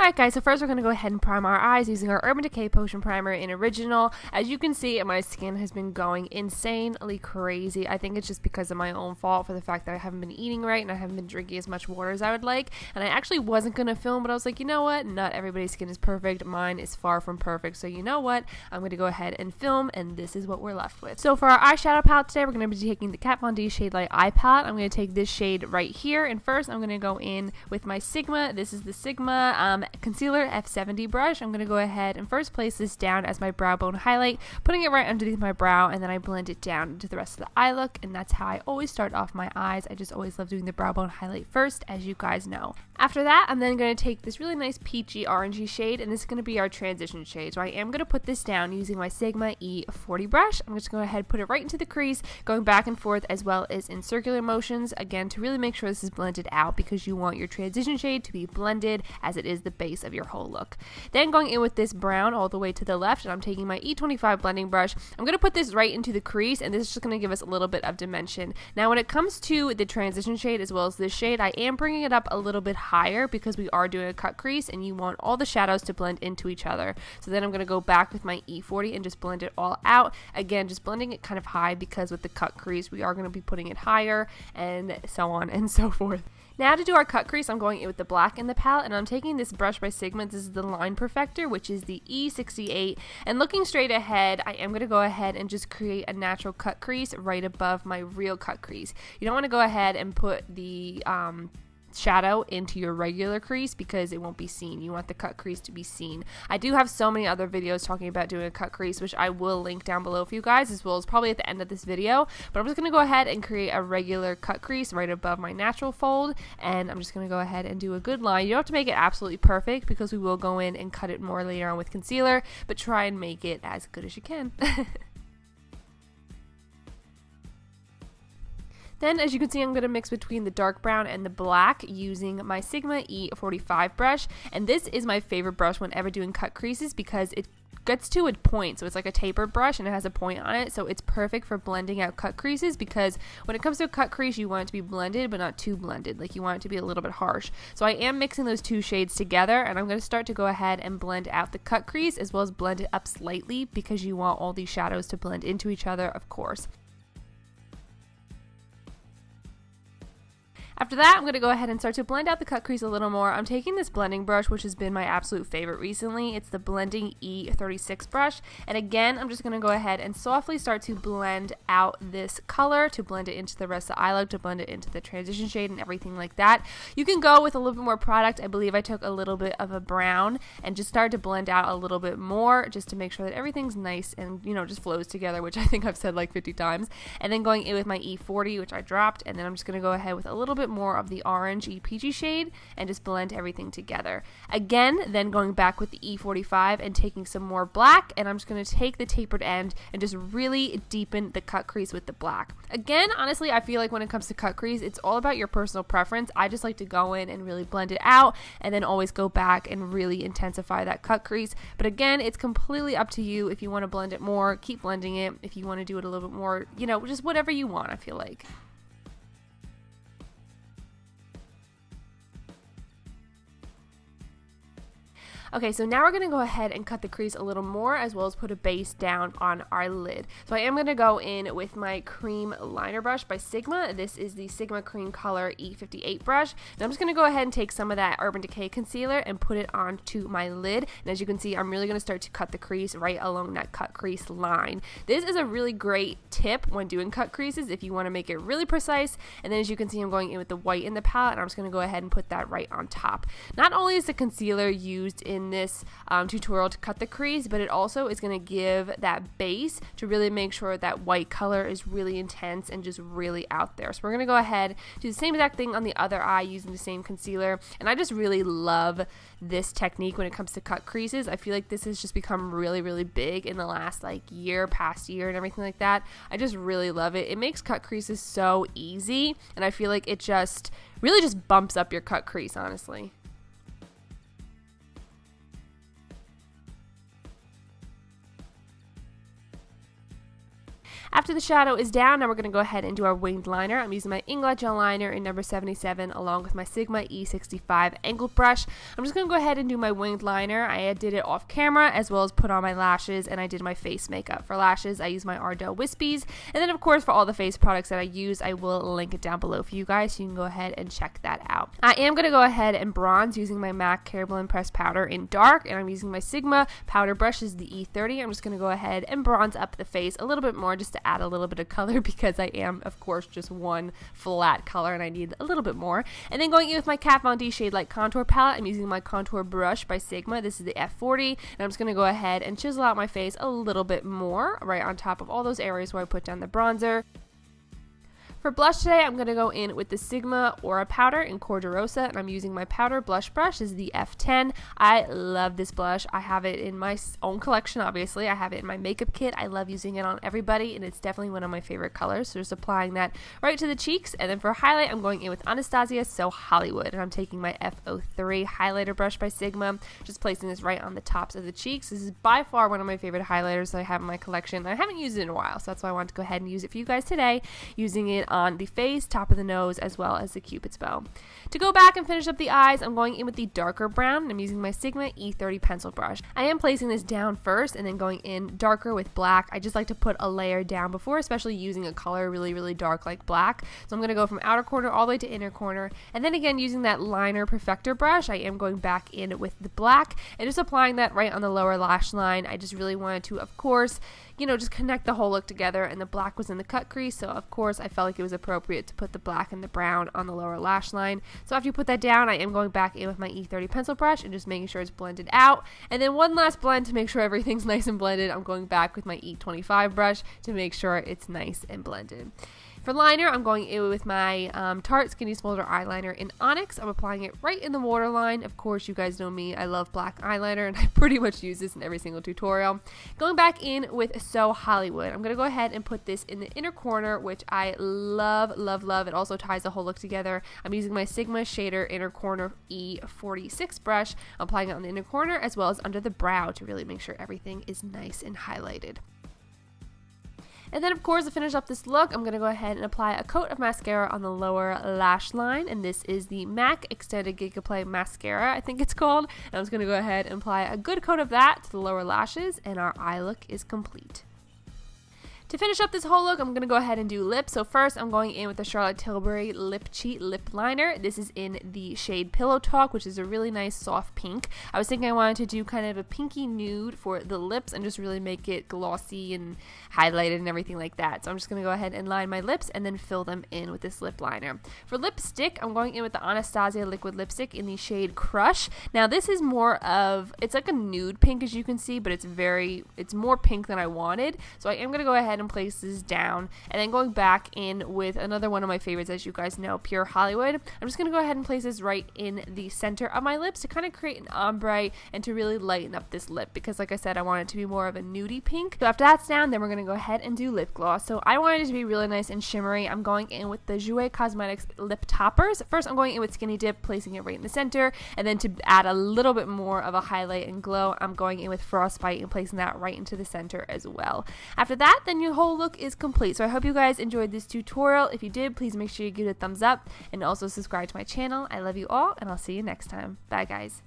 Alright guys, so first we're going to go ahead and prime our eyes using our Urban Decay Potion Primer in Original. As you can see, my skin has been going insanely crazy. I think it's just because of my own fault for the fact that I haven't been eating right and I haven't been drinking as much water as I would like. And I actually wasn't going to film, but I was like, you know what? Not everybody's skin is perfect. Mine is far from perfect. So you know what? I'm going to go ahead and film, and this is what we're left with. So for our eyeshadow palette today, we're going to be taking the Kat Von D Shade Light Eye Palette. I'm going to take this shade right here, and first I'm going to go in with my Sigma. This is the Sigma Concealer F70 brush. I'm going to go ahead and first place this down as my brow bone highlight, putting it right underneath my brow, and then I blend it down into the rest of the eye look, and that's how I always start off my eyes. I just always love doing the brow bone highlight first, as you guys know. After that, I'm then going to take this really nice peachy orangey shade, and this is going to be our transition shade. So I am going to put this down using my Sigma E40 brush. I'm just going to go ahead and put it right into the crease, going back and forth as well as in circular motions, again, to really make sure this is blended out, because you want your transition shade to be blended as it is the base of your whole look. Then going in with this brown all the way to the left, and I'm taking my E25 blending brush. I'm going to put this right into the crease, and this is just going to give us a little bit of dimension. Now when it comes to the transition shade as well as this shade, I am bringing it up a little bit higher because we are doing a cut crease and you want all the shadows to blend into each other. So then I'm going to go back with my E40 and just blend it all out. Again, just blending it kind of high because with the cut crease we are going to be putting it higher, and so on and so forth. Now to do our cut crease, I'm going in with the black in the palette, and I'm taking this brush by Sigma. This is the Line Perfector, which is the E68, and looking straight ahead, I am going to go ahead and just create a natural cut crease right above my real cut crease. You don't want to go ahead and put the shadow into your regular crease because it won't be seen. You want the cut crease to be seen. I do have so many other videos talking about doing a cut crease, which I will link down below for you guys, as well as probably at the end of this video, but I'm just going to go ahead and create a regular cut crease right above my natural fold, and I'm just going to go ahead and do a good line. You don't have to make it absolutely perfect because we will go in and cut it more later on with concealer, but try and make it as good as you can. Then, as you can see, I'm going to mix between the dark brown and the black using my Sigma E45 brush, and this is my favorite brush whenever doing cut creases because it gets to a point, so it's like a tapered brush and it has a point on it, so it's perfect for blending out cut creases, because when it comes to a cut crease you want it to be blended but not too blended, like you want it to be a little bit harsh. So I am mixing those two shades together, and I'm going to start to go ahead and blend out the cut crease as well as blend it up slightly because you want all these shadows to blend into each other, of course. After that, I'm going to go ahead and start to blend out the cut crease a little more. I'm taking this blending brush, which has been my absolute favorite recently. It's the Blending E36 brush. And again, I'm just going to go ahead and softly start to blend out this color, to blend it into the rest of the eye look, to blend it into the transition shade and everything like that. You can go with a little bit more product. I believe I took a little bit of a brown and just started to blend out a little bit more just to make sure that everything's nice and, you know, just flows together, which I think I've said like 50 times. And then going in with my E40, which I dropped, and then I'm just going to go ahead with a little bit more of the orange peachy shade and just blend everything together. Again, then going back with the E45 and taking some more black, and I'm just going to take the tapered end and just really deepen the cut crease with the black. Again, honestly, I feel like when it comes to cut crease, it's all about your personal preference. I just like to go in and really blend it out and then always go back and really intensify that cut crease. But again, it's completely up to you. If you want to blend it more, keep blending it. If you want to do it a little bit more, you know, just whatever you want, I feel like. Okay, so now we're going to go ahead and cut the crease a little more, as well as put a base down on our lid. So I am going to go in with my cream liner brush by Sigma. This is the Sigma Cream Color E58 brush. And I'm just going to go ahead and take some of that Urban Decay concealer and put it onto my lid. And as you can see, I'm really going to start to cut the crease right along that cut crease line. This is a really great tip when doing cut creases if you want to make it really precise. And then as you can see, I'm going in with the white in the palette, and I'm just going to go ahead and put that right on top. Not only is the concealer used in this tutorial to cut the crease, but it also is going to give that base to really make sure that white color is really intense and just really out there. So we're going to go ahead, do the same exact thing on the other eye using the same concealer, and I just really love this technique when it comes to cut creases. I feel like this has just become really, really big in the last past year and everything like that. I just really love it. It makes cut creases so easy, and I feel like it just really just bumps up your cut crease, honestly. After the shadow is down, now we're going to go ahead and do our winged liner. I'm using my Inglot gel liner in number 77 along with my Sigma E65 angled brush. I'm just going to go ahead and do my winged liner. I did it off camera as well as put on my lashes, and I did my face makeup. For lashes, I use my Ardell Wispies, and then of course for all the face products that I use, I will link it down below for you guys so you can go ahead and check that out. I am going to go ahead and bronze using my MAC Caribbean Pressed Powder in dark, and I'm using my Sigma powder brush, is the E30. I'm just going to go ahead and bronze up the face a little bit more just to add a little bit of color because I am, of course, just one flat color and I need a little bit more. And then going in with my Kat Von D Shade Light Contour Palette, I'm using my contour brush by Sigma. This is the F40, and I'm just going to go ahead and chisel out my face a little bit more right on top of all those areas where I put down the bronzer. For blush today, I'm going to go in with the Sigma Aura Powder in Corderosa, and I'm using my powder blush brush. This is the F10. I love this blush. I have it in my own collection, obviously. I have it in my makeup kit. I love using it on everybody, and it's definitely one of my favorite colors. So just applying that right to the cheeks. And then for highlight, I'm going in with Anastasia So Hollywood, and I'm taking my F03 highlighter brush by Sigma, just placing this right on the tops of the cheeks. This is by far one of my favorite highlighters that I have in my collection. I haven't used it in a while, so that's why I wanted to go ahead and use it for you guys today, using it on the face, top of the nose, as well as the Cupid's bow. To go back and finish up the eyes, I'm going in with the darker brown. I'm using my Sigma E30 pencil brush. I am placing this down first and then going in darker with black. I just like to put a layer down before, especially using a color really dark like black. So I'm going to go from outer corner all the way to inner corner, and then again using that liner perfector brush, I am going back in with the black and just applying that right on the lower lash line. I just really wanted to, of course, just connect the whole look together, and the black was in the cut crease, so of course I felt like it was appropriate to put the black and the brown on the lower lash line. So after you put that down, I am going back in with my E30 pencil brush and just making sure it's blended out, and then one last blend to make sure everything's nice and blended. I'm going back with my E25 brush to make sure it's nice and blended. For liner, I'm going in with my Tarte Skinny Smolder eyeliner in Onyx. I'm applying it right in the waterline. Of course, you guys know me. I love black eyeliner, and I pretty much use this in every single tutorial. Going back in with So Hollywood, I'm going to go ahead and put this in the inner corner, which I love. It also ties the whole look together. I'm using my Sigma Shader Inner Corner E46 brush. I'm applying it on the inner corner as well as under the brow to really make sure everything is nice and highlighted. And then, of course, to finish up this look, I'm going to go ahead and apply a coat of mascara on the lower lash line. And this is the MAC Extended Gigaplay Mascara, I think it's called. And I'm just going to go ahead and apply a good coat of that to the lower lashes, and our eye look is complete. To finish up this whole look, I'm going to go ahead and do lips. So first, I'm going in with the Charlotte Tilbury Lip Cheat Lip Liner. This is in the shade Pillow Talk, which is a really nice soft pink. I was thinking I wanted to do kind of a pinky nude for the lips and just really make it glossy and highlighted and everything like that. So I'm just going to go ahead and line my lips and then fill them in with this lip liner. For lipstick, I'm going in with the Anastasia Liquid Lipstick in the shade Crush. Now this is more of, it's like a nude pink as you can see, but it's more pink than I wanted. So I am going to go ahead and place this down, and then going back in with another one of my favorites, as you guys know, Pure Hollywood. I'm just going to go ahead and place this right in the center of my lips to kind of create an ombre and to really lighten up this lip, because like I said, I want it to be more of a nudie pink. So after that's down, then we're going to go ahead and do lip gloss. So I wanted it to be really nice and shimmery. I'm going in with the Jouer Cosmetics lip toppers. First, I'm going in with Skinny Dip, placing it right in the center, and then to add a little bit more of a highlight and glow, I'm going in with Frostbite and placing that right into the center as well. After that, then your whole look is complete. So I hope you guys enjoyed this tutorial. If you did, please make sure you give it a thumbs up and also subscribe to my channel. I love you all, and I'll see you next time. Bye, guys.